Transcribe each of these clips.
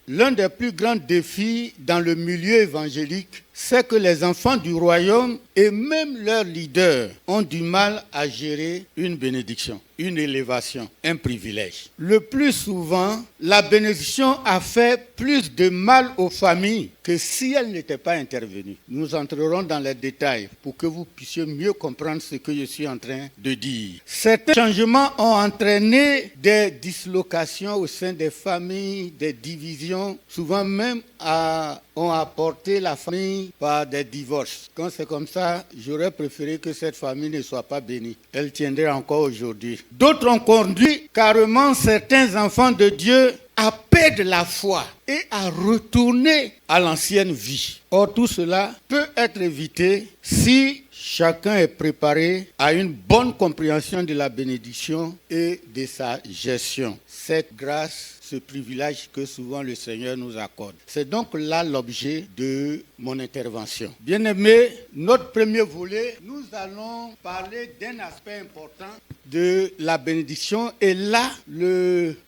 l'un des plus grands défis dans le milieu évangélique, c'est que les enfants du royaume et même leurs leaders ont du mal à gérer une bénédiction, une élévation, un privilège. Le plus souvent, la bénédiction a fait plus de mal aux familles que si elle n'était pas intervenue. Nous entrerons dans les détails pour que vous puissiez mieux comprendre ce que je suis en train de dire. Certains changements ont entraîné des dislocations au sein des familles, des divisions, souvent même ont apporté la famille par des divorces. Quand c'est comme ça, j'aurais préféré que cette famille ne soit pas bénie. Elle tiendrait encore aujourd'hui. D'autres ont conduit carrément certains enfants de Dieu à perdre la foi et à retourner à l'ancienne vie. Or, tout cela peut être évité si chacun est préparé à une bonne compréhension de la bénédiction et de sa gestion. Cette grâce, ce privilège que souvent le Seigneur nous accorde. C'est donc là l'objet de mon intervention. Bien-aimés, notre premier volet, nous allons parler d'un aspect important de la bénédiction. Et là,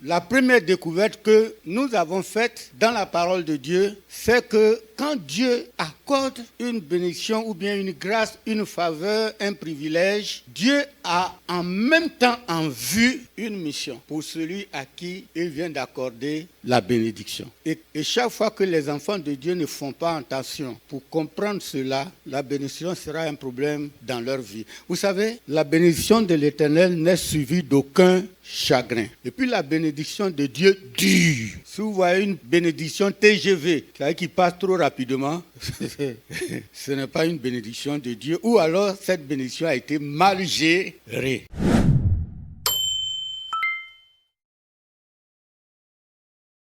la première découverte que nous avons faite dans la parole de Dieu, c'est que quand Dieu accorde une bénédiction ou bien une grâce, une faveur, un privilège, Dieu a en même temps en vue une mission pour celui à qui il vient d'accorder la bénédiction. Et chaque fois que les enfants de Dieu ne font pas attention pour comprendre cela, la bénédiction sera un problème dans leur vie. Vous savez, la bénédiction de l'Éternel n'est suivie d'aucun chagrin. Et puis la bénédiction de Dieu dure. Si vous voyez une bénédiction TGV, c'est-à-dire qui passe trop rapidement, ce n'est pas une bénédiction de Dieu. Ou alors cette bénédiction a été mal gérée.